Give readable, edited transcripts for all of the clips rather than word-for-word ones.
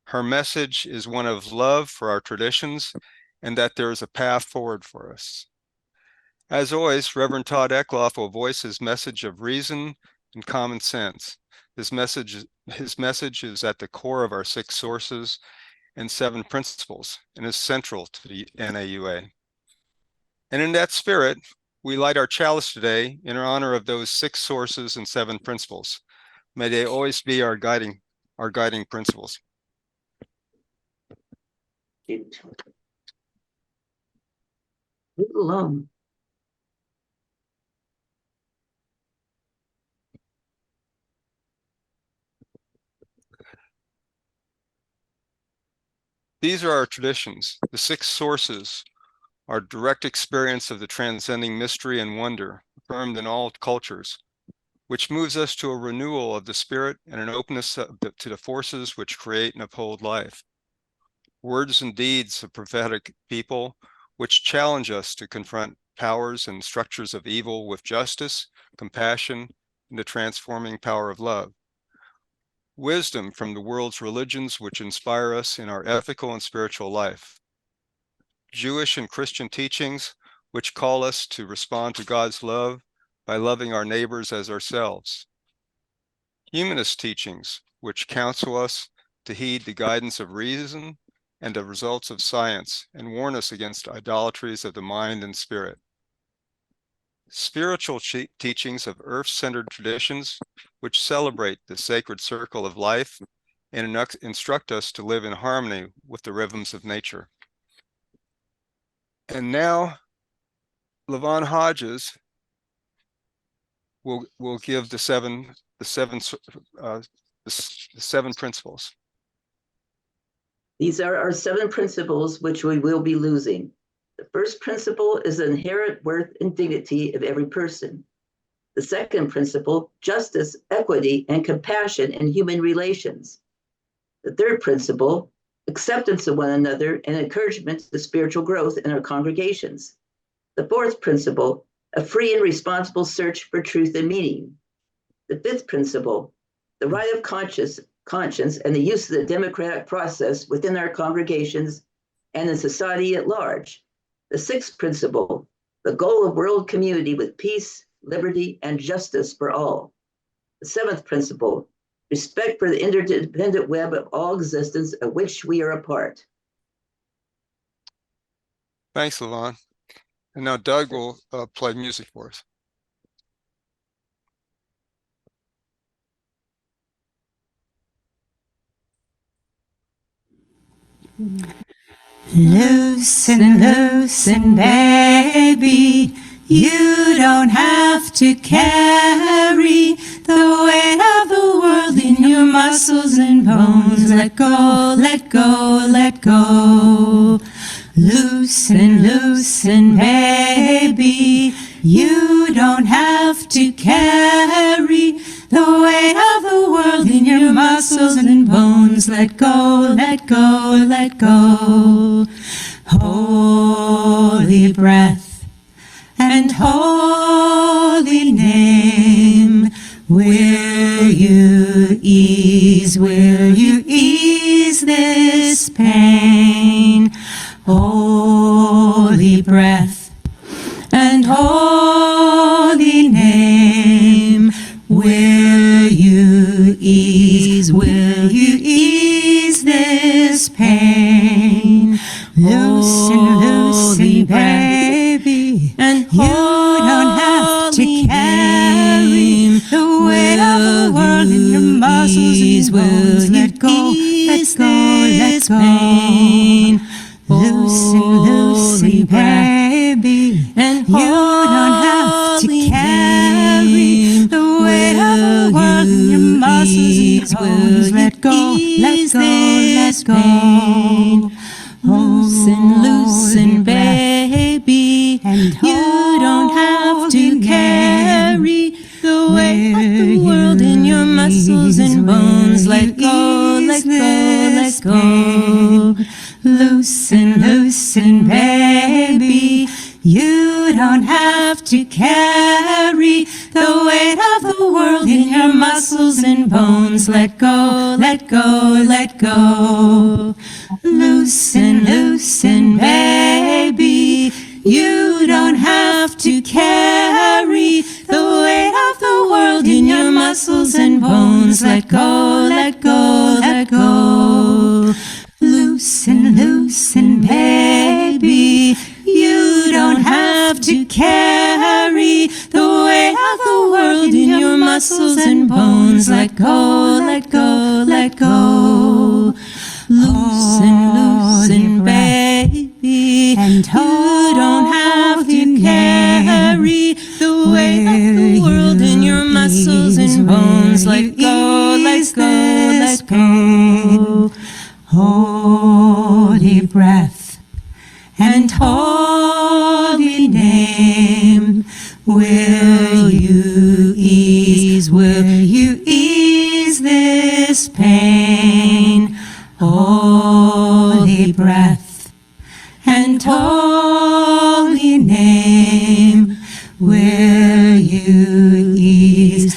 Her message is one of love for our traditions and that there is a path forward for us. As always, Reverend Todd Eklof will voice his message of reason and common sense. His message is at the core of our 6 sources and 7 principles and is central to the NAUA. And in that spirit, we light our chalice today in honor of those 6 sources and 7 principles. May they always be our guiding principles. Alone. These are our traditions. The 6 sources are direct experience of the transcending mystery and wonder affirmed in all cultures, which moves us to a renewal of the spirit and an openness to the forces which create and uphold life. Words and deeds of prophetic people which challenge us to confront powers and structures of evil with justice, compassion, and the transforming power of love. Wisdom from the world's religions which inspire us in our ethical and spiritual life. Jewish and Christian teachings which call us to respond to God's love by loving our neighbors as ourselves. Humanist teachings which counsel us to heed the guidance of reason and the results of science and warn us against idolatries of the mind and spirit. Spiritual teachings of earth-centered traditions which celebrate the sacred circle of life and instruct us to live in harmony with the rhythms of nature. And now, Levon Hodges will give the seven principles. These are our 7 principles which we will be losing. The first principle is the inherent worth and dignity of every person. The second principle, justice, equity, and compassion in human relations. The third principle, acceptance of one another and encouragement to spiritual growth in our congregations. The fourth principle, a free and responsible search for truth and meaning. The fifth principle, the right of conscience and the use of the democratic process within our congregations and in society at large. The sixth principle, the goal of world community with peace, liberty, and justice for all. The seventh principle, respect for the interdependent web of all existence of which we are a part. Thanks, Levon. And now Doug will play music for us. Loosen, loosen, baby, you don't have to carry the weight of the world in your muscles and bones. Let go, let go, let go. Loosen, loosen, baby, you don't have to carry the weight of the world in your muscles and bones. Let go, let go, let go. Holy breath and holy name, will you ease this pain? Holy breath and holy name, will you ease this pain? Loosen, loosen, baby, and you don't have to carry the weight of the world in your muscles and bones. Let go, let go, let go. Loosen, loosen, baby, and you don't have to carry the weight of the world in your muscles and bones. Let go, let go, let go. Loosen, loosen, baby, and you don't have to carry the weight of the world in your muscles and bones. Let go, let go, let go. Loosen, loosen, baby, You don't have to carry the weight of the world in your muscles and bones. Let go, let go, let go. Loosen, loosen, baby. You don't have to carry the weight of the world in your muscles and bones. Let go, let go, let go. Loosen, loosen, baby. You don't have to carry the weight of the world in your muscles and bones. Let go, let go, let go. Loosen, loosen, baby. And you don't have to carry the weight of the world in your muscles and bones. Let go, let go, let go. Holy breath and holy name, will you ease this pain? Holy breath and holy name, will you ease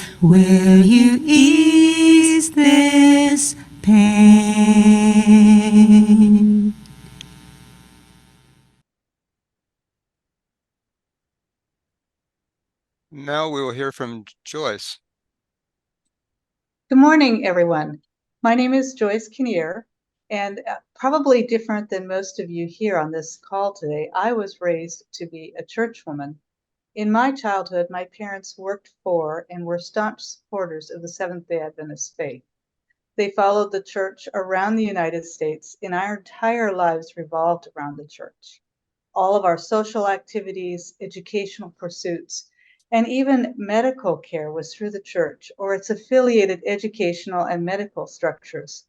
this pain? Now we will hear from Joyce. Good morning, everyone. My name is Joyce Kinnear, and probably different than most of you here on this call today, I was raised to be a churchwoman. In my childhood, my parents worked for and were staunch supporters of the Seventh-day Adventist faith. They followed the church around the United States, and our entire lives revolved around the church. All of our social activities, educational pursuits, and even medical care was through the church or its affiliated educational and medical structures.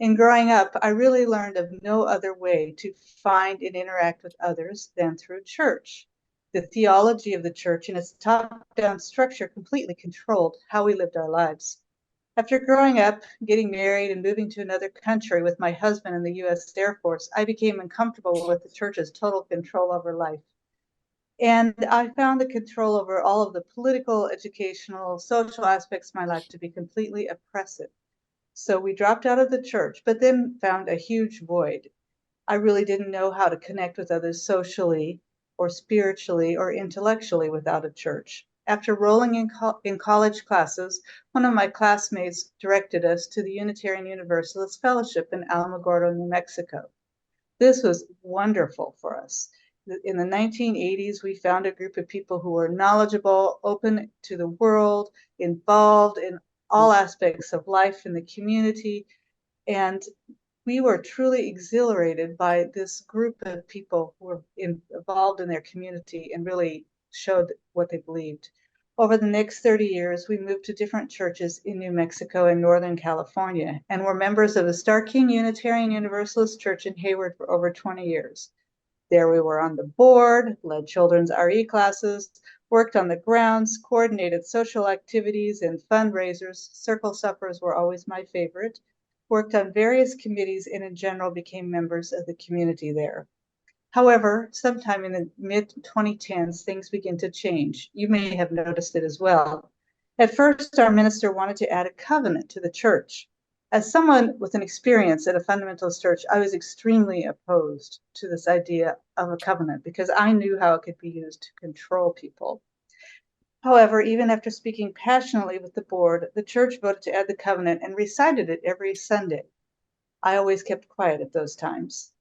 In growing up, I really learned of no other way to find and interact with others than through church. The theology of the church and its top-down structure completely controlled how we lived our lives. After growing up, getting married, and moving to another country with my husband in the U.S. Air Force, I became uncomfortable with the church's total control over life. And I found the control over all of the political, educational, social aspects of my life to be completely oppressive. So we dropped out of the church, but then found a huge void. I really didn't know how to connect with others socially or spiritually or intellectually without a church. After rolling in college classes, one of my classmates directed us to the Unitarian Universalist Fellowship in Alamogordo, New Mexico. This was wonderful for us. In the 1980s, we found a group of people who were knowledgeable, open to the world, involved in all aspects of life in the community, and we were truly exhilarated by this group of people who were involved in their community and really showed what they believed. Over the next 30 years, we moved to different churches in New Mexico and Northern California, and were members of the Star King Unitarian Universalist Church in Hayward for over 20 years. There we were on the board, led children's RE classes, worked on the grounds, coordinated social activities and fundraisers. Circle suppers were always my favorite. Worked on various committees and in general became members of the community there. However, sometime in the mid-2010s, things began to change. You may have noticed it as well. At first, our minister wanted to add a covenant to the church. As someone with an experience at a fundamentalist church, I was extremely opposed to this idea of a covenant because I knew how it could be used to control people. However, even after speaking passionately with the board, the church voted to add the covenant and recited it every Sunday. I always kept quiet at those times.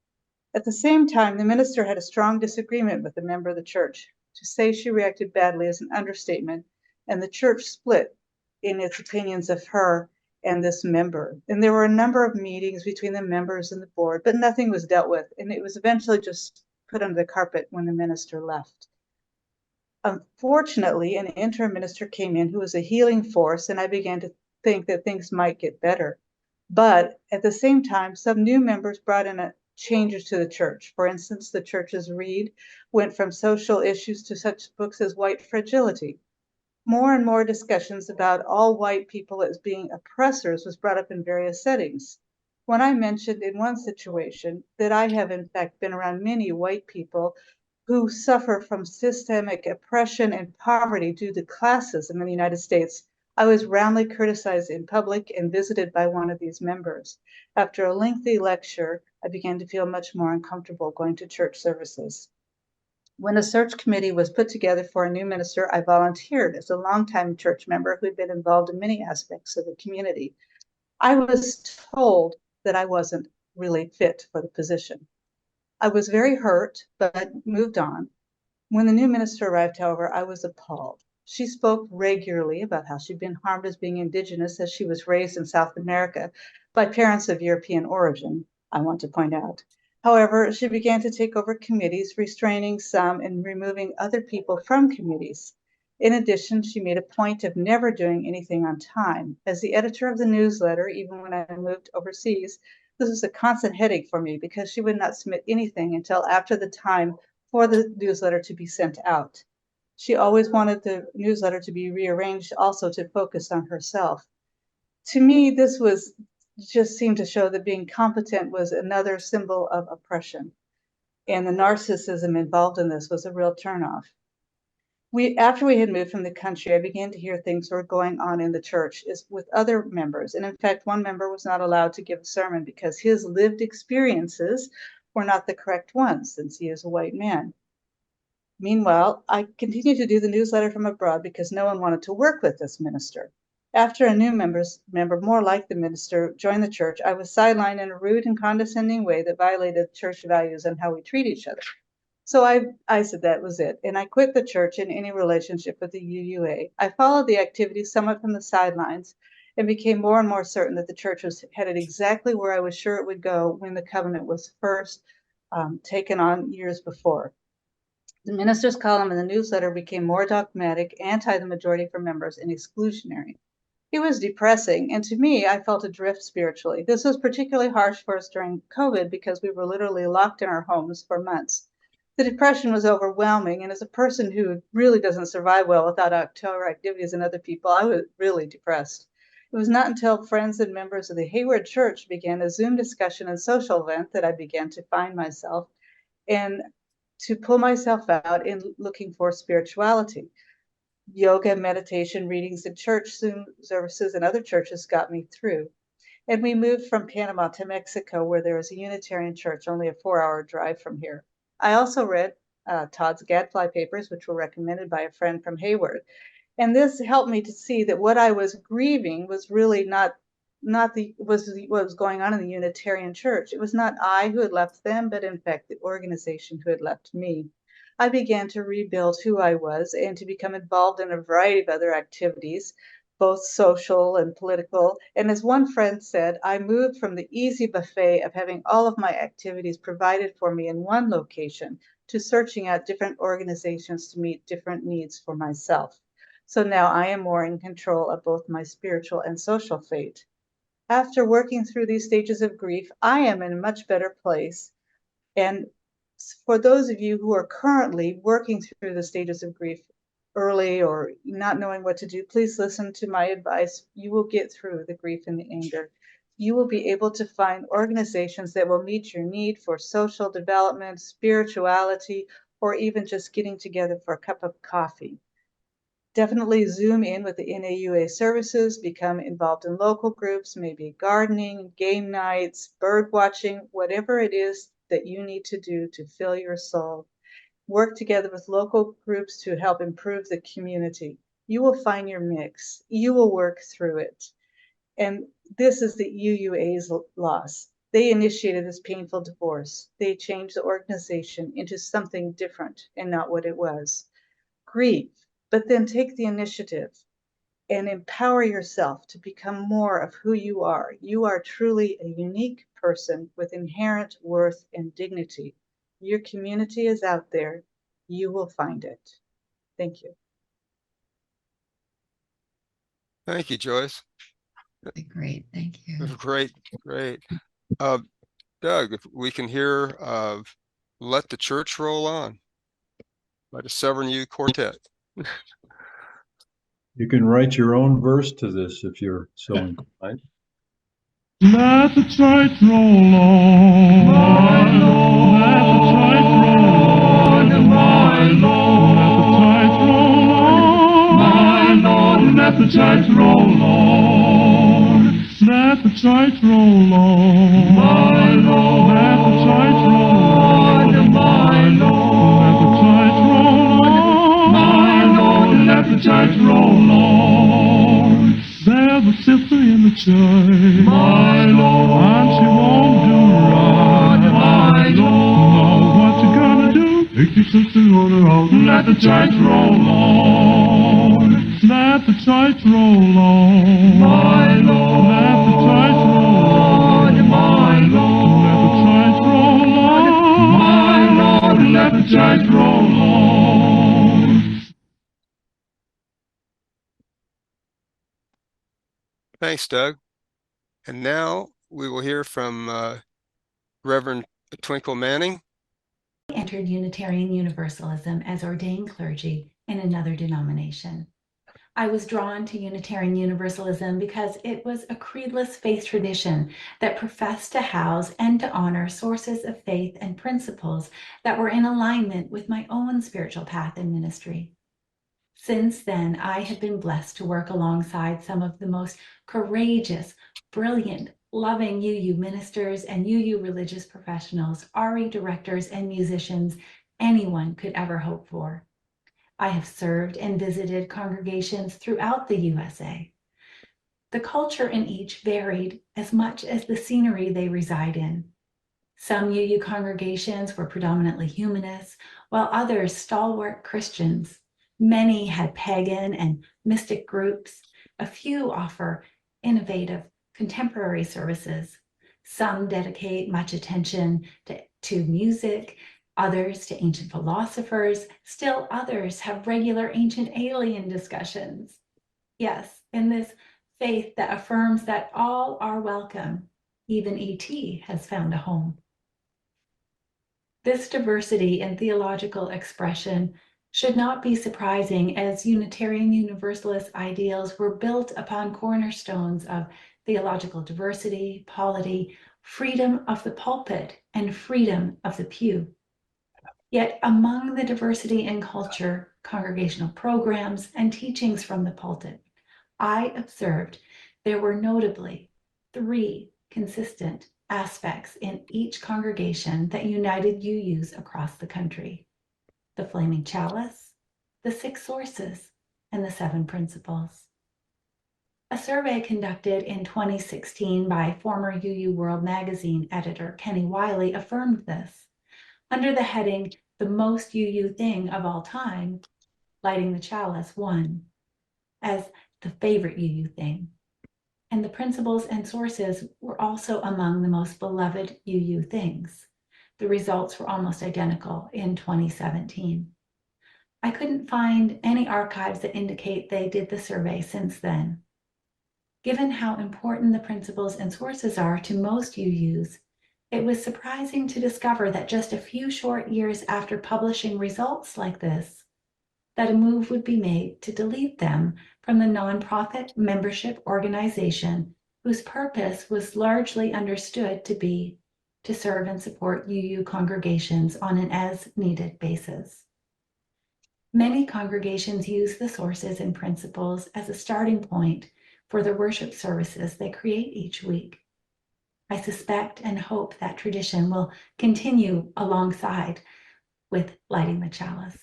At the same time, the minister had a strong disagreement with a member of the church. To say she reacted badly is an understatement, and the church split in its opinions of her and this member. And there were a number of meetings between the members and the board, but nothing was dealt with, and it was eventually just put under the carpet when the minister left. Unfortunately, an interim minister came in who was a healing force, and I began to think that things might get better. But at the same time, some new members brought in changes to the church. For instance, the church's read went from social issues to such books as white fragility. More and more discussions about all white people as being oppressors was brought up in various settings. When I mentioned in one situation that I have in fact been around many white people who suffer from systemic oppression and poverty due to classism in the United States, I was roundly criticized in public and visited by one of these members. After a lengthy lecture, I began to feel much more uncomfortable going to church services. When a search committee was put together for a new minister, I volunteered as a longtime church member who had been involved in many aspects of the community. I was told that I wasn't really fit for the position. I was very hurt, but moved on. When the new minister arrived, however, I was appalled. She spoke regularly about how she'd been harmed as being indigenous, as she was raised in South America by parents of European origin, I want to point out. However, she began to take over committees, restraining some and removing other people from committees. In addition, she made a point of never doing anything on time. As the editor of the newsletter, even when I moved overseas, this was a constant headache for me because she would not submit anything until after the time for the newsletter to be sent out. She always wanted the newsletter to be rearranged also to focus on herself. To me, this was just seemed to show that being competent was another symbol of oppression. And the narcissism involved in this was a real turnoff. After we had moved from the country, I began to hear things were going on in the church with other members. And in fact, one member was not allowed to give a sermon because his lived experiences were not the correct ones, since he is a white man. Meanwhile, I continued to do the newsletter from abroad because no one wanted to work with this minister. After a new member more like the minister joined the church, I was sidelined in a rude and condescending way that violated church values and how we treat each other. So I said that was it, and I quit the church and any relationship with the UUA. I followed the activities somewhat from the sidelines and became more and more certain that the church was headed exactly where I was sure it would go when the covenant was first taken on years before. The minister's column in the newsletter became more dogmatic, anti the majority for members, and exclusionary. It was depressing, and to me, I felt adrift spiritually. This was particularly harsh for us during COVID because we were literally locked in our homes for months. The depression was overwhelming, and as a person who really doesn't survive well without outdoor activities and other people, I was really depressed. It was not until friends and members of the Hayward Church began a Zoom discussion and social event that I began to find myself and to pull myself out in looking for spirituality. Yoga, meditation, readings in church, Zoom services, and other churches got me through. And we moved from Panama to Mexico, where there is a Unitarian church only a 4-hour drive from here. I also read Todd's Gadfly papers, which were recommended by a friend from Hayward. And this helped me to see that what I was grieving was really not what was going on in the Unitarian church. It was not I who had left them, but in fact the organization who had left me. I began to rebuild who I was and to become involved in a variety of other activities, both social and political. And as one friend said, I moved from the easy buffet of having all of my activities provided for me in one location to searching out different organizations to meet different needs for myself. So now I am more in control of both my spiritual and social fate. After working through these stages of grief, I am in a much better place. And for those of you who are currently working through the stages of grief early or not knowing what to do, please listen to my advice. You will get through the grief and the anger. You will be able to find organizations that will meet your need for social development, spirituality, or even just getting together for a cup of coffee. Definitely zoom in with the NAUA services, become involved in local groups, maybe gardening, game nights, bird watching, whatever it is that you need to do to fill your soul. Work together with local groups to help improve the community. You will find your mix. You will work through it. And this is the UUA's loss. They initiated this painful divorce. They changed the organization into something different and not what it was. Grieve, but then take the initiative and empower yourself to become more of who you are. You are truly a unique person with inherent worth and dignity. Your community is out there. You will find it. Thank you. Thank you, Joyce. Great, thank you. Great. Doug, if we can hear Let the Church Roll On by the Severn Youth Quartet. You can write your own verse to this if you're so inclined. Let the church roll on. Let the church roll on. let the tides roll on. Let the tides roll on. My Lord, let the tides roll on. My Lord, let the tides roll on. My Lord, let the tides roll on. There's a sister in the church, my Lord, and she won't do right, my Lord. Now what you gonna do? Take your sister on her out and let the tides roll on. Let the tides roll on, my Lord. Let the tides roll on, my Lord. Let the tides roll on, my Lord. Let the tides roll on. Thanks, Doug. And now we will hear from Reverend Twinkle Manning. I entered Unitarian Universalism as ordained clergy in another denomination. I was drawn to Unitarian Universalism because it was a creedless faith tradition that professed to house and to honor sources of faith and principles that were in alignment with my own spiritual path and ministry. Since then, I have been blessed to work alongside some of the most courageous, brilliant, loving UU ministers and UU religious professionals, RE directors, and musicians anyone could ever hope for. I have served and visited congregations throughout the USA. The culture in each varied as much as the scenery they reside in. Some UU congregations were predominantly humanists, while others stalwart Christians. Many had pagan and mystic groups. A few offer innovative contemporary services. Some dedicate much attention to music, others to ancient philosophers. Still others have regular ancient alien discussions. Yes, in this faith that affirms that all are welcome, even ET has found a home. This diversity in theological expression should not be surprising, as Unitarian Universalist ideals were built upon cornerstones of theological diversity, polity, freedom of the pulpit, and freedom of the pew. Yet among the diversity in culture, congregational programs, and teachings from the pulpit, I observed there were notably 3 consistent aspects in each congregation that united UUs across the country: the flaming chalice, the 6 sources, and the 7 principles. A survey conducted in 2016 by former UU World Magazine editor Kenny Wiley affirmed this. Under the heading, "The Most UU Thing of All Time," lighting the chalice won as the favorite UU thing. And the principles and sources were also among the most beloved UU things. The results were almost identical in 2017. I couldn't find any archives that indicate they did the survey since then. Given how important the principles and sources are to most UUs, it was surprising to discover that just a few short years after publishing results like this, that a move would be made to delete them from the nonprofit membership organization whose purpose was largely understood to be to serve and support UU congregations on an as-needed basis. Many congregations use the sources and principles as a starting point for the worship services they create each week. I suspect and hope that tradition will continue alongside with lighting the chalice.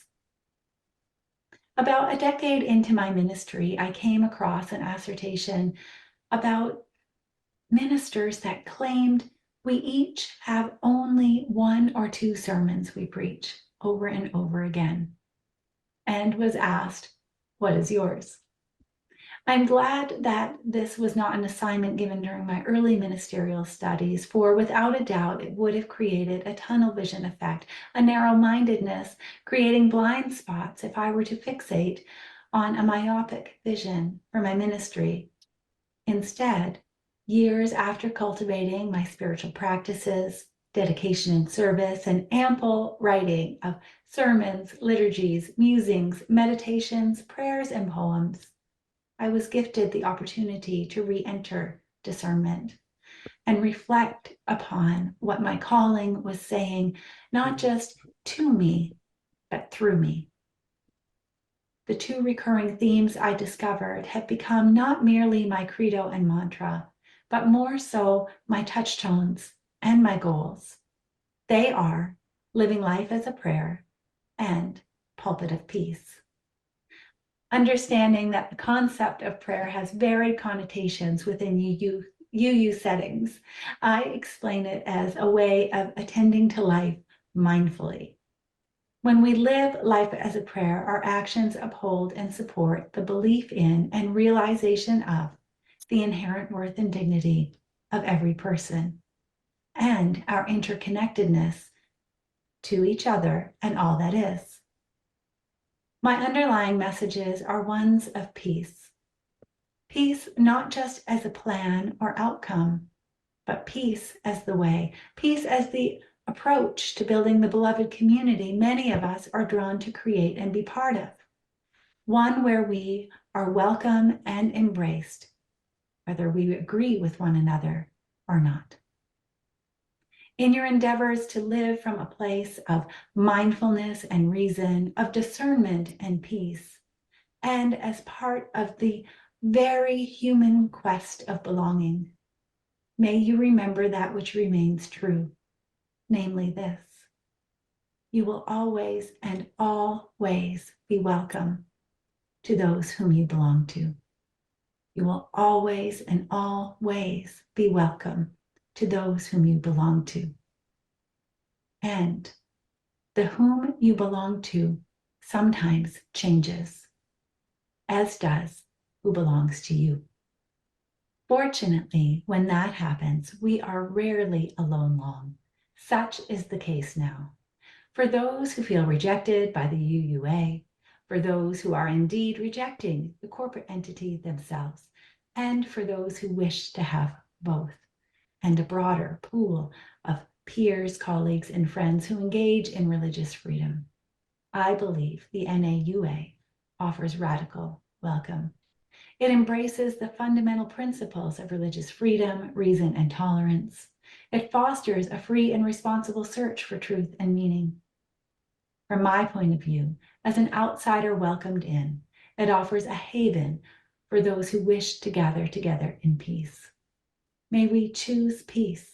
About a decade into my ministry, I came across an assertion about ministers that claimed we each have only 1 or 2 sermons we preach over and over again, and was asked, "What is yours?" I'm glad that this was not an assignment given during my early ministerial studies, for without a doubt, it would have created a tunnel vision effect, a narrow-mindedness, creating blind spots if I were to fixate on a myopic vision for my ministry. Instead, years after cultivating my spiritual practices, dedication in service, and ample writing of sermons, liturgies, musings, meditations, prayers, and poems, I was gifted the opportunity to re-enter discernment and reflect upon what my calling was saying, not just to me, but through me. the two recurring themes I discovered have become not merely my credo and mantra, but more so my touchstones and my goals. They are living life as a prayer and pulpit of peace. Understanding that the concept of prayer has varied connotations within UU settings, I explain it as a way of attending to life mindfully. When we live life as a prayer, our actions uphold and support the belief in and realization of the inherent worth and dignity of every person and our interconnectedness to each other and all that is. My underlying messages are ones of peace. Peace not just as a plan or outcome, but peace as the way, peace as the approach to building the beloved community many of us are drawn to create and be part of. One where we are welcome and embraced, whether we agree with one another or not. In your endeavors to live from a place of mindfulness and reason, of discernment and peace, and as part of the very human quest of belonging, may you remember that which remains true, namely this: you will always and always be welcome to those whom you belong to. You will always and always be welcome to those whom you belong to. And the whom you belong to sometimes changes, as does who belongs to you. Fortunately, when that happens, we are rarely alone long. Such is the case now. For those who feel rejected by the UUA, for those who are indeed rejecting the corporate entity themselves, and for those who wish to have both, and a broader pool of peers, colleagues, and friends who engage in religious freedom, I believe the NAUA offers radical welcome. It embraces the fundamental principles of religious freedom, reason, and tolerance. It fosters a free and responsible search for truth and meaning. From my point of view, as an outsider welcomed in, it offers a haven for those who wish to gather together in peace. May we choose peace,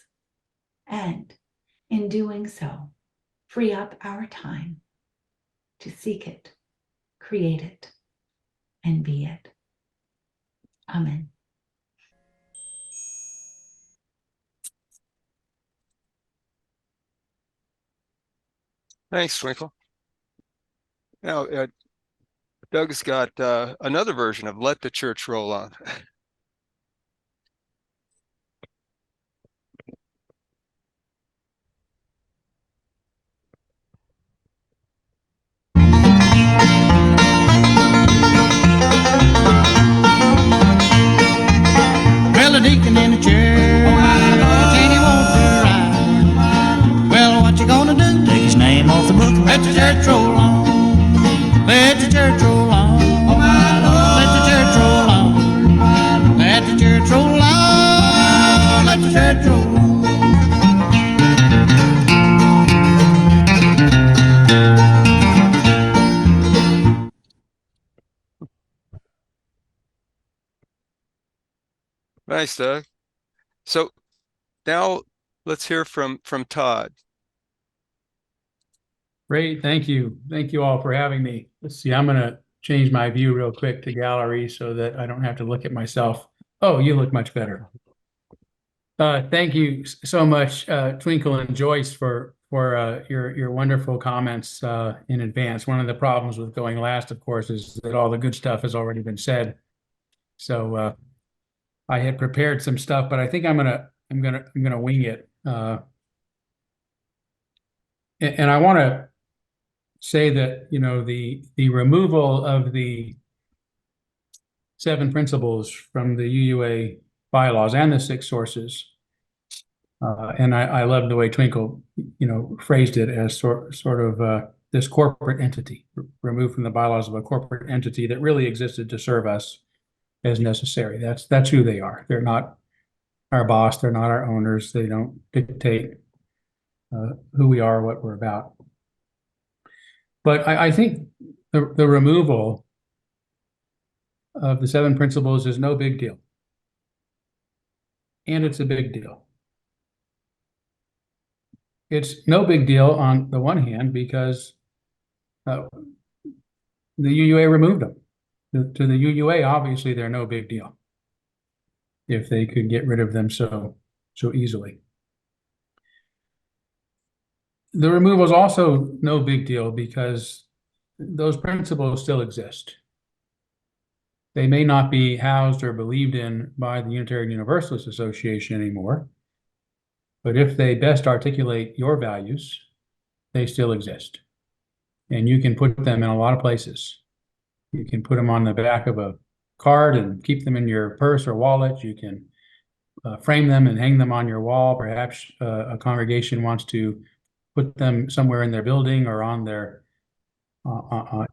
and in doing so, free up our time to seek it, create it, and be it. Amen. Thanks, Twinkle. Now, Doug's got another version of Let the Church Roll On. Well, a deacon in the church, and he wants to ride. Well, what you gonna do? Take his name off the book. Let the church roll on. Let the church roll on. Let the church roll on. Let the church roll on. Let the church roll on. Nice, Doug. So now let's hear from Todd. Great, thank you. Thank you all for having me. Let's see, I'm going to change my view real quick to gallery so that I don't have to look at myself. Oh, you look much better. Thank you so much, Twinkle and Joyce, for your wonderful comments in advance. One of the problems with going last, of course, is that all the good stuff has already been said. So I had prepared some stuff, but I think I'm gonna wing it. And I want to say that, you know, the removal of the 7 principles from the UUA bylaws and the 6 sources, and I love the way Twinkle, you know, phrased it as sort of this corporate entity, removed from the bylaws of a corporate entity that really existed to serve us as necessary. That's who they are. They're not our boss. They're not our owners. They don't dictate who we are, what we're about. But I think the removal of the 7 principles is no big deal. And it's a big deal. It's no big deal on the one hand because the UUA removed them. To the UUA, obviously, they're no big deal if they could get rid of them so easily. The removal is also no big deal because those principles still exist. They may not be housed or believed in by the Unitarian Universalist Association anymore, but if they best articulate your values, they still exist. And you can put them in a lot of places. You can put them on the back of a card and keep them in your purse or wallet. You can frame them and hang them on your wall. Perhaps a congregation wants to put them somewhere in their building or on their,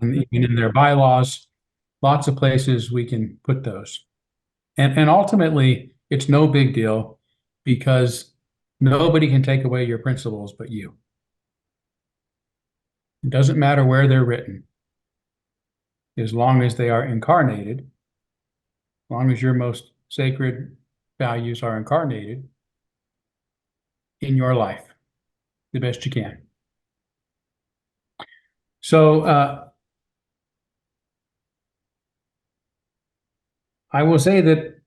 even in their bylaws. Lots of places we can put those. And ultimately, it's no big deal because nobody can take away your principles but you. It doesn't matter where they're written, as long as they are incarnated, as long as your most sacred values are incarnated in your life the best you can. So I will say that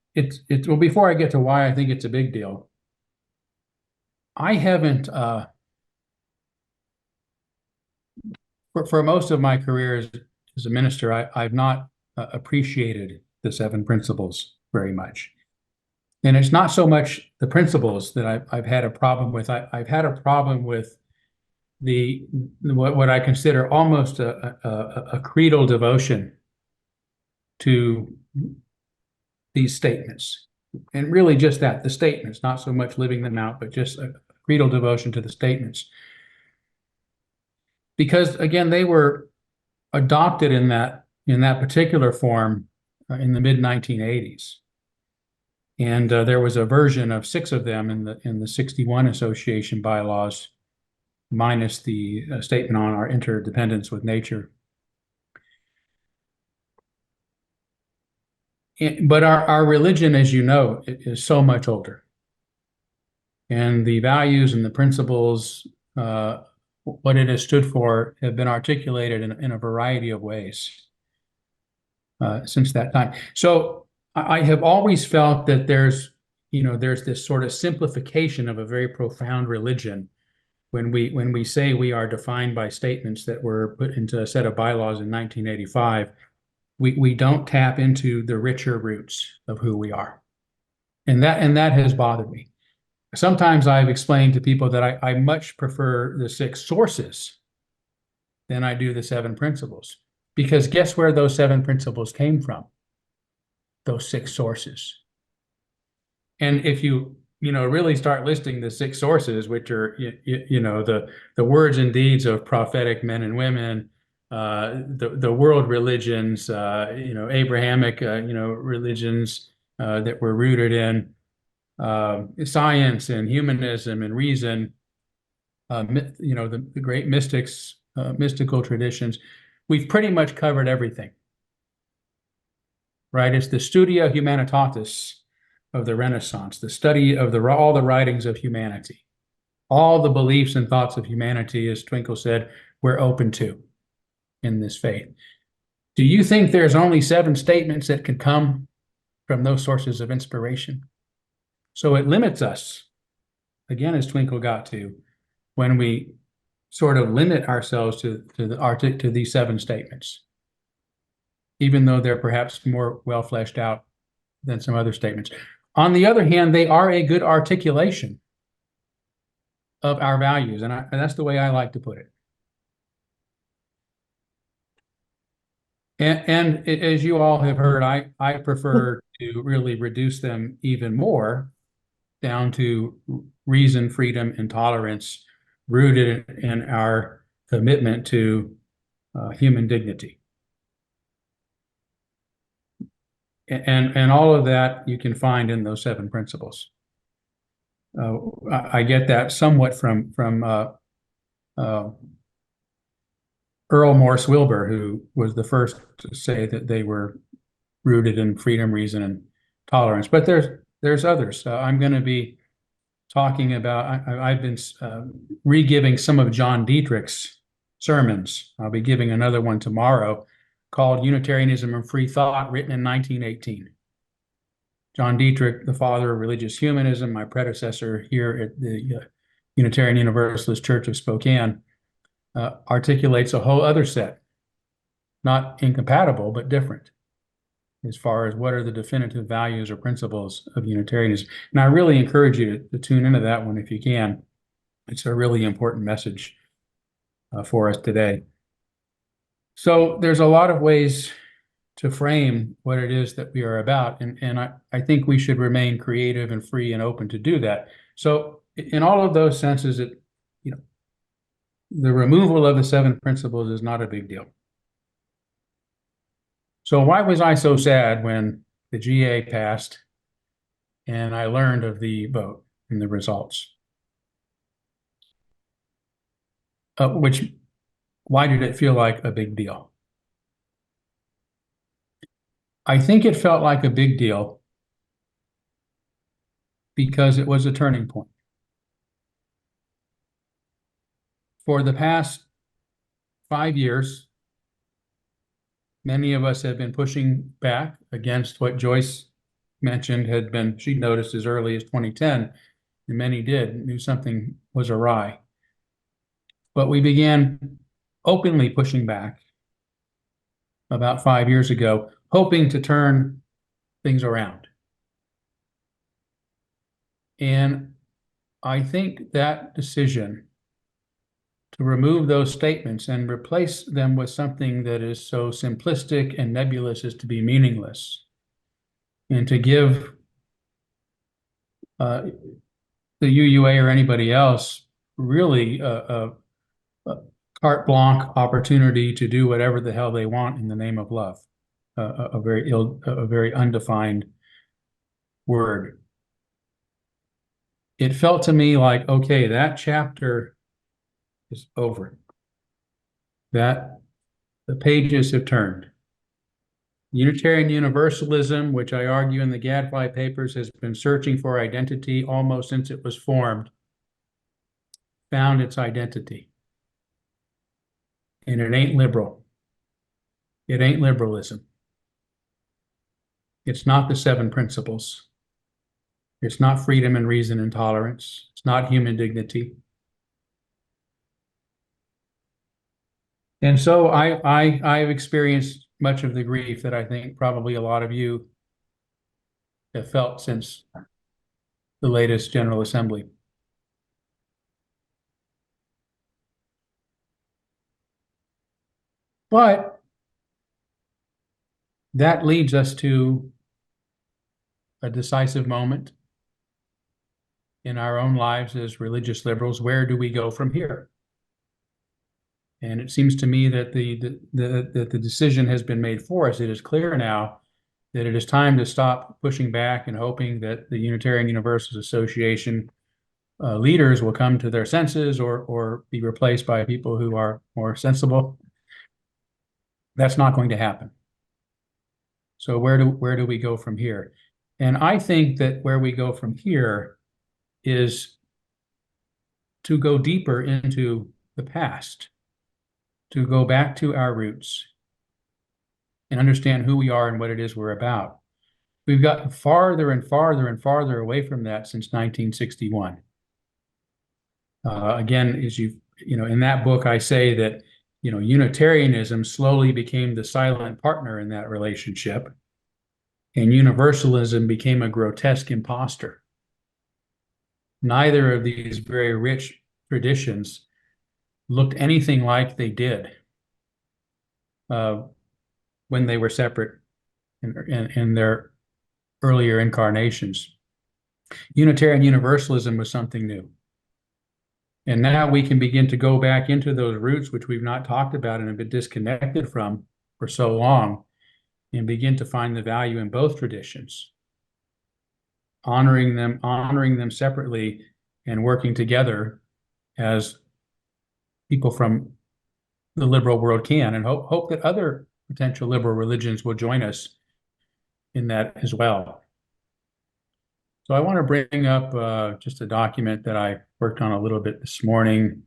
well, before I get to why I think it's a big deal, I haven't, for most of my career as a minister, I've not appreciated the 7 principles very much. And it's not so much the principles that I've had a problem with. I've had a problem with what I consider almost a creedal devotion to these statements. And really just that, the statements, not so much living them out, but just a creedal devotion to the statements. Because again, they were adopted in that particular form in the mid-1980s. And there was a version of 6 of them in the 61 association bylaws, minus the statement on our interdependence with nature. But our religion, as you know, is so much older. And the values and the principles, what it has stood for, have been articulated in a variety of ways since that time. So I have always felt that there's this sort of simplification of a very profound religion when we say we are defined by statements that were put into a set of bylaws in 1985. We don't tap into the richer roots of who we are. And that has bothered me. Sometimes I've explained to people that I much prefer the 6 sources than I do the 7 principles. Because guess where those 7 principles came from? Those 6 sources. And if you really start listing the 6 sources, which are the words and deeds of prophetic men and women, the world religions, Abrahamic, religions that were rooted in science and humanism and reason, the great mystics, mystical traditions. We've pretty much covered everything, right? It's the studia humanitatis of the Renaissance, the study of all the writings of humanity, all the beliefs and thoughts of humanity, as Twinkle said, we're open to in this faith. Do you think there's only 7 statements that could come from those sources of inspiration? So it limits us, again, as Twinkle got to, when we sort of limit ourselves to these 7 statements, even though they're perhaps more well fleshed out than some other statements. On the other hand, they are a good articulation of our values, and that's the way I like to put it. And as you all have heard, I prefer to really reduce them even more down to reason, freedom, and tolerance, rooted in our commitment to human dignity. And all of that you can find in those 7 principles. I get that somewhat from Earl Morse Wilbur, who was the first to say that they were rooted in freedom, reason, and tolerance. But there's others. I'm going to be talking about, I've been re-giving some of John Dietrich's sermons. I'll be giving another one tomorrow called Unitarianism and Free Thought, written in 1918. John Dietrich, the father of religious humanism, my predecessor here at the Unitarian Universalist Church of Spokane, articulates a whole other set, not incompatible, but different, as far as what are the definitive values or principles of Unitarianism. And I really encourage you to tune into that one if you can. It's a really important message for us today. So there's a lot of ways to frame what it is that we are about, and I think we should remain creative and free and open to do that. So in all of those senses, the removal of the 7 principles is not a big deal. So why was I so sad when the GA passed and I learned of the vote and the results? Why did it feel like a big deal? I think it felt like a big deal because it was a turning point. For the past 5 years, many of us have been pushing back against what Joyce mentioned had been, she noticed as early as 2010, and many knew something was awry. But we began openly pushing back about 5 years ago, hoping to turn things around. And I think that decision to remove those statements and replace them with something that is so simplistic and nebulous as to be meaningless, and to give the UUA or anybody else really a carte blanche opportunity to do whatever the hell they want in the name of love. A very undefined word. It felt to me like, okay, that chapter is over. That the pages have turned. Unitarian Universalism, which I argue in the Gadfly Papers, has been searching for identity almost since it was formed, found its identity. And it ain't liberal. It ain't liberalism. It's not the 7 principles. It's not freedom and reason and tolerance. It's not human dignity. And so I've experienced much of the grief that I think probably a lot of you have felt since the latest General Assembly. But that leads us to a decisive moment in our own lives as religious liberals. Where do we go from here? And it seems to me that the decision has been made for us. It is clear now that it is time to stop pushing back and hoping that the Unitarian Universalist Association leaders will come to their senses or be replaced by people who are more sensible. That's not going to happen. So where do we go from here? And I think that where we go from here is to go deeper into the past, to go back to our roots and understand who we are and what it is we're about. We've gotten farther and farther and farther away from that since 1961. Again, as in that book, I say that Unitarianism slowly became the silent partner in that relationship, and Universalism became a grotesque imposter. Neither of these very rich traditions looked anything like they did when they were separate in their earlier incarnations. Unitarian Universalism was something new. And now we can begin to go back into those roots, which we've not talked about and have been disconnected from for so long, and begin to find the value in both traditions, honoring them separately and working together as people from the liberal world can, and hope that other potential liberal religions will join us in that as well. So I want to bring up just a document that I worked on a little bit this morning.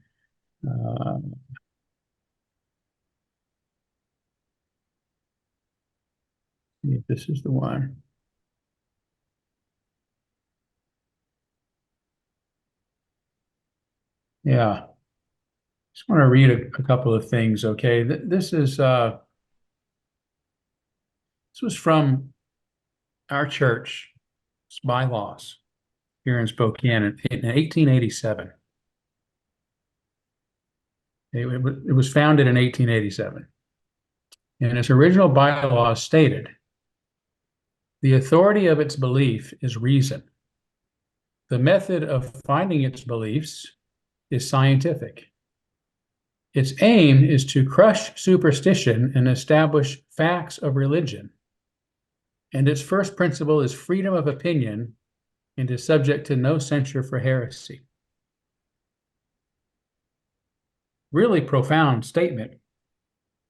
See if this is the one. Yeah. Just want to read a couple of things, okay? This was from our church bylaws here in Spokane in 1887. It was founded in 1887. And its original bylaws stated, the authority of its belief is reason. The method of finding its beliefs is scientific. Its aim is to crush superstition and establish facts of religion. And its first principle is freedom of opinion and is subject to no censure for heresy. Really profound statement,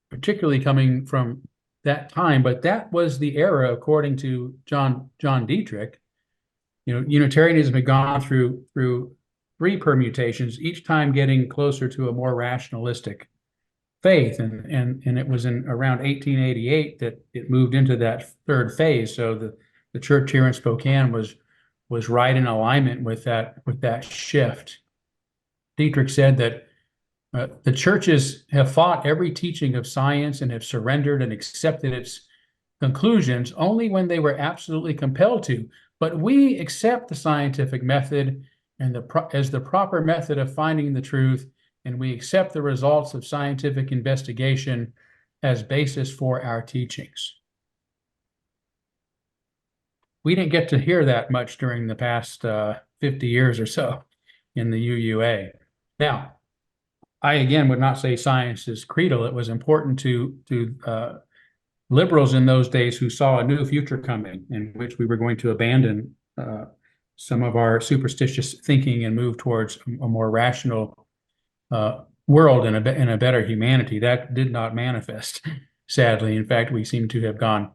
particularly coming from that time, but that was the era, according to John Dietrich. You know, Unitarianism had gone through three permutations, each time getting closer to a more rationalistic faith, and it was in around 1888 that it moved into that third phase. So the church here in Spokane was right in alignment with that shift. Dietrich said that the churches have fought every teaching of science and have surrendered and accepted its conclusions only when they were absolutely compelled to. But we accept the scientific method and as the proper method of finding the truth, and we accept the results of scientific investigation as basis for our teachings. We didn't get to hear that much during the past 50 years or so in the UUA. Now, I again would not say science is creedal. It was important to liberals in those days who saw a new future coming in which we were going to abandon some of our superstitious thinking and move towards a more rational world and a better humanity. That did not manifest, sadly. In fact, we seem to have gone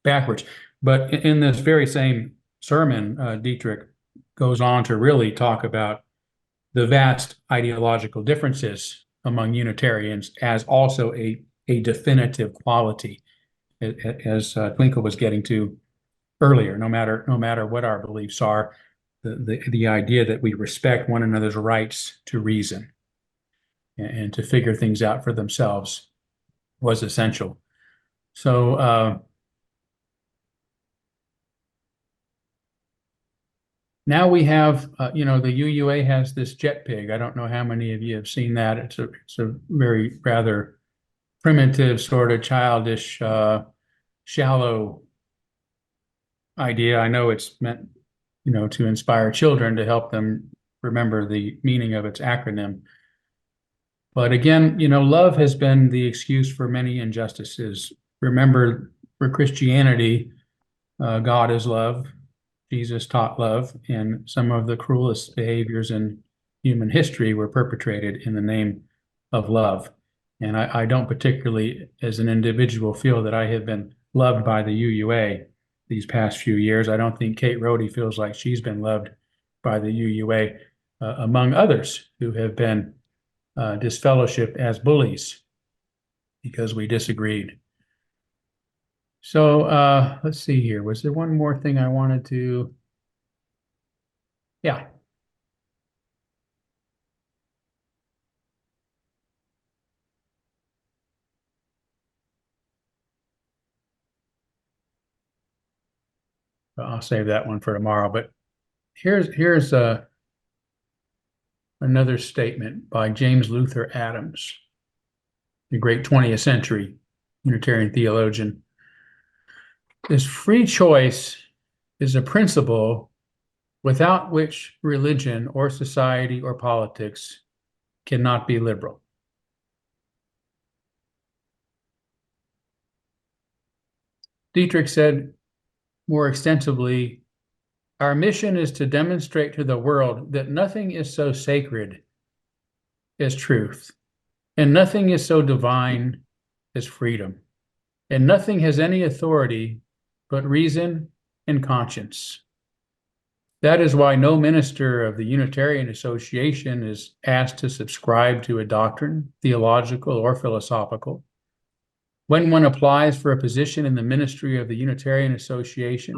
backwards. But in this very same sermon, Dietrich goes on to really talk about the vast ideological differences among Unitarians as also a definitive quality, as Twinkle was getting to earlier. No matter what our beliefs are, the idea that we respect one another's rights to reason and to figure things out for themselves was essential. So now we have, the UUA has this jet pig. I don't know how many of you have seen that. It's a very rather primitive, sort of childish, shallow idea. I know it's meant, to inspire children to help them remember the meaning of its acronym. But again, love has been the excuse for many injustices. Remember, for Christianity, God is love. Jesus taught love, and some of the cruelest behaviors in human history were perpetrated in the name of love. And I don't particularly, as an individual, feel that I have been loved by the UUA these past few years. I don't think Kate Rhodey feels like she's been loved by the UUA, among others who have been disfellowshipped as bullies because we disagreed. So let's see here. Was there one more thing I wanted to? Yeah. I'll save that one for tomorrow. But here's another statement by James Luther Adams, the great 20th century Unitarian theologian. This free choice is a principle without which religion or society or politics cannot be liberal. Dietrich said more extensively, our mission is to demonstrate to the world that nothing is so sacred as truth, and nothing is so divine as freedom, and nothing has any authority but reason and conscience. That is why no minister of the Unitarian Association is asked to subscribe to a doctrine, theological or philosophical. When one applies for a position in the ministry of the Unitarian Association,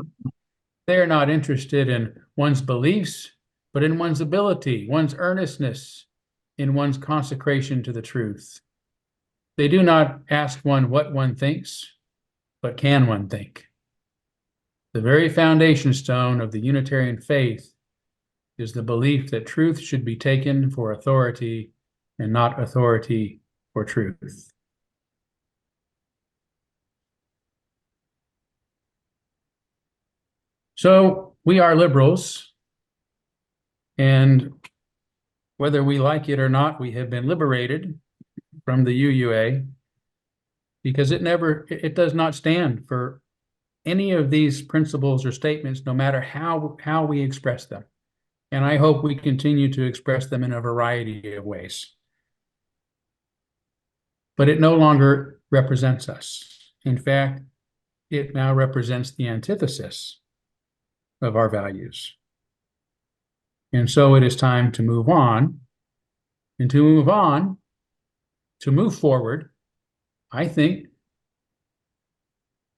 they are not interested in one's beliefs, but in one's ability, one's earnestness, in one's consecration to the truth. They do not ask one what one thinks, but can one think? The very foundation stone of the Unitarian faith is the belief that truth should be taken for authority and not authority for truth. So we are liberals, and whether we like it or not, we have been liberated from the UUA because it does not stand for any of these principles or statements, no matter how we express them. And I hope we continue to express them in a variety of ways. But it no longer represents us. In fact, it now represents the antithesis of our values. And so it is time to move on. And to move forward, I think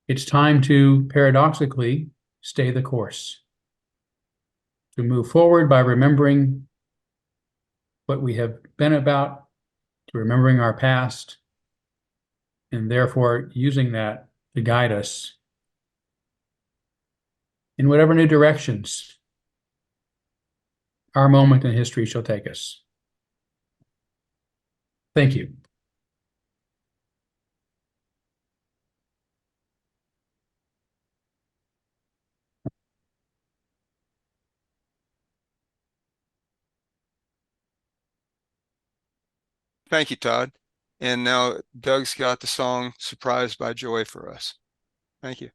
it's time to paradoxically stay the course. To move forward by remembering what we have been about, to remembering our past, and therefore using that to guide us in whatever new directions our moment in history shall take us. Thank you. Thank you, Todd. And now Doug's got the song Surprised by Joy for us. Thank you.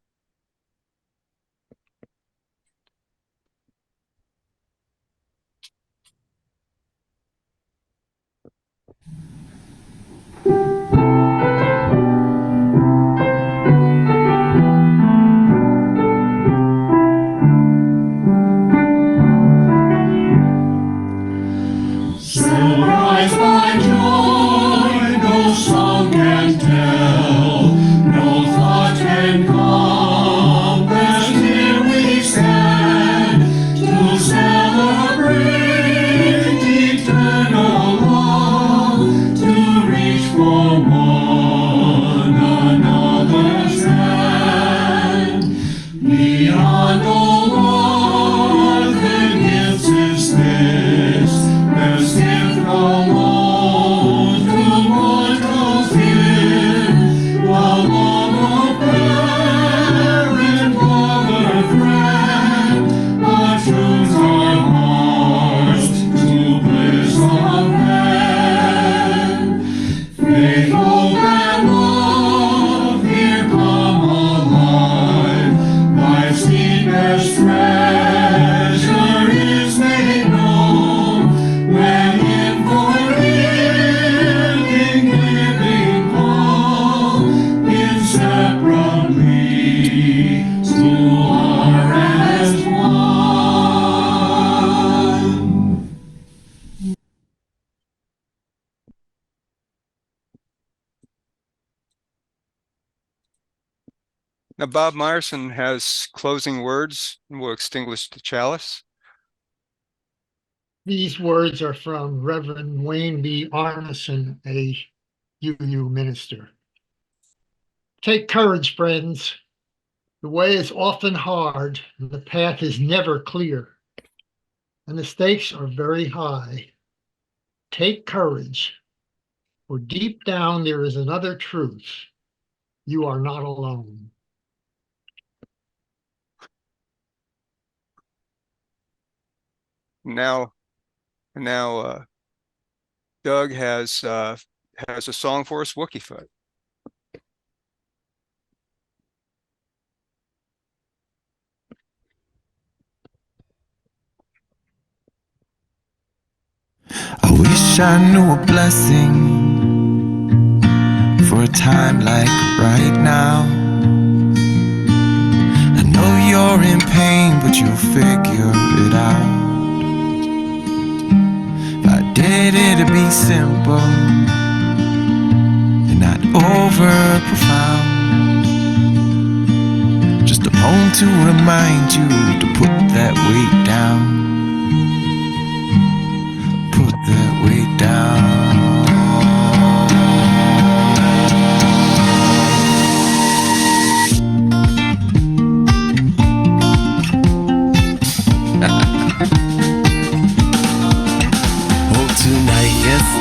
Surprised by joy, no song can tell, no thought can come, as here we stand to celebrate eternal love, to reach for one another's hand. Beyond all earthly gifts is this, best gift alone to mortals here, while long a parent, lover, friend, attrues our hearts to bliss of man. Faith, hope, and love here come alive, life's deepest treasure is made known when in forgiving giving all inseparably two are as one. Now, Bob Meyerson has closing words and will extinguish the chalice. These words are from Reverend Wayne B. Arneson, a UU minister. Take courage, friends. The way is often hard, and the path is never clear, and the stakes are very high. Take courage, for deep down there is another truth. You are not alone. Now, Doug has a song for us, Wookiefoot. I wish I knew a blessing for a time like right now. you'll figure it out. If I did it, it'd be simple and not over profound. Just a poem to remind you to put that weight down. Put that weight down.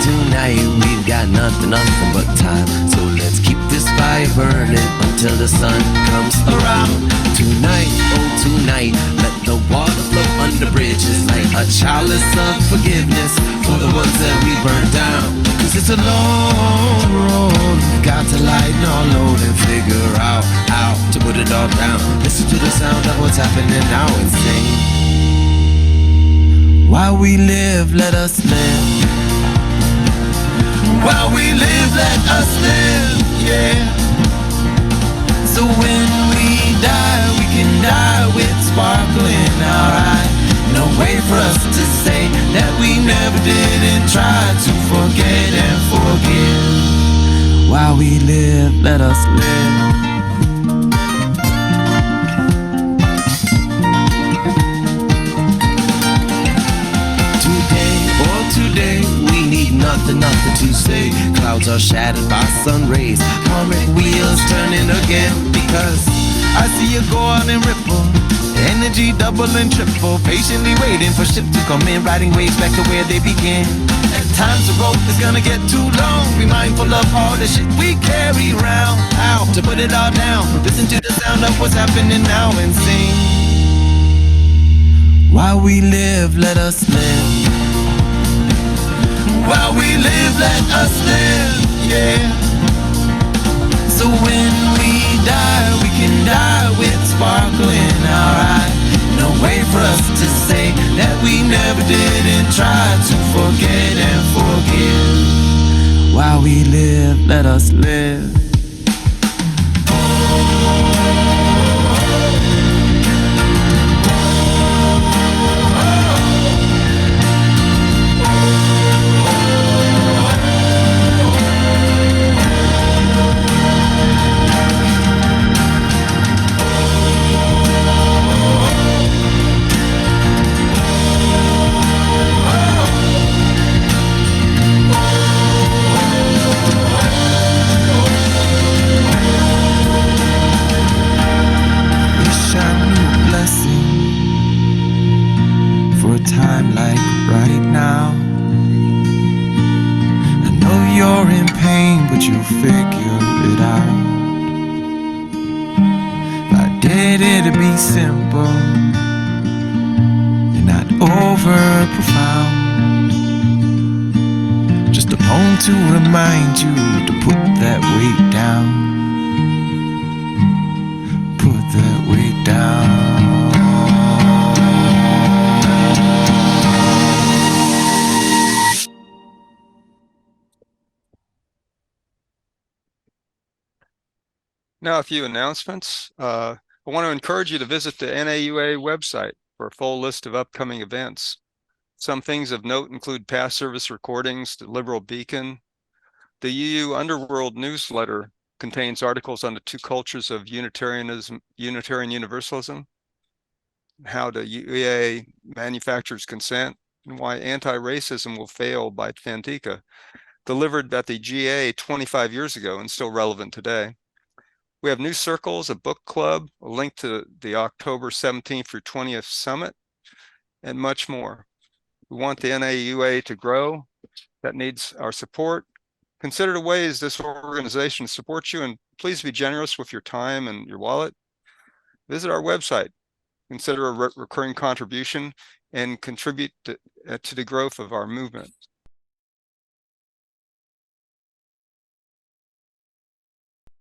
Tonight we've got nothing but time. So let's keep this fire burning until the sun comes around. Tonight, oh tonight, let the water flow under bridges like a chalice of forgiveness for the ones that we burned down. Cause it's a long road, got to lighten our load and figure out how to put it all down. Listen to the sound of what's happening now and sing. While we live, let us live. While we live, let us live, yeah. So when we die, we can die with sparkle in our eye. No way for us to say that we never did and try to forget and forgive. While we live, let us live. Today, we need nothing to say. Clouds are shattered by sun rays, karmic wheels turning again. Because I see you go on and ripple, energy double and triple, patiently waiting for ship to come in, riding waves back to where they began. At times the road is gonna get too long. Be mindful of all the shit we carry around. How to put it all down? Listen to the sound of what's happening now and sing. While we live, let us live. While we live, let us live, yeah. So when we die, we can die with sparkle in our eye. No way for us to say that we never did and try to forget and forgive. While we live, let us live. Time like right now. I know you're in pain, but you'll figure it out. If I did it, it'd be simple and not over profound. Just a poem to remind you to put that weight down. Put that weight down. Now, a few announcements. I want to encourage you to visit the NAUA website for a full list of upcoming events. Some things of note include past service recordings, the Liberal Beacon. The UU Underworld newsletter contains articles on the two cultures of Unitarian Universalism, how the UA manufactures consent, and why anti-racism will fail by Fantika, delivered at the GA 25 years ago and still relevant today. We have new circles, a book club, a link to the October 17th through 20th summit, and much more. We want the NAUA to grow. That needs our support. Consider the ways this organization supports you, and please be generous with your time and your wallet. Visit our website, consider a recurring contribution, and contribute to the growth of our movement.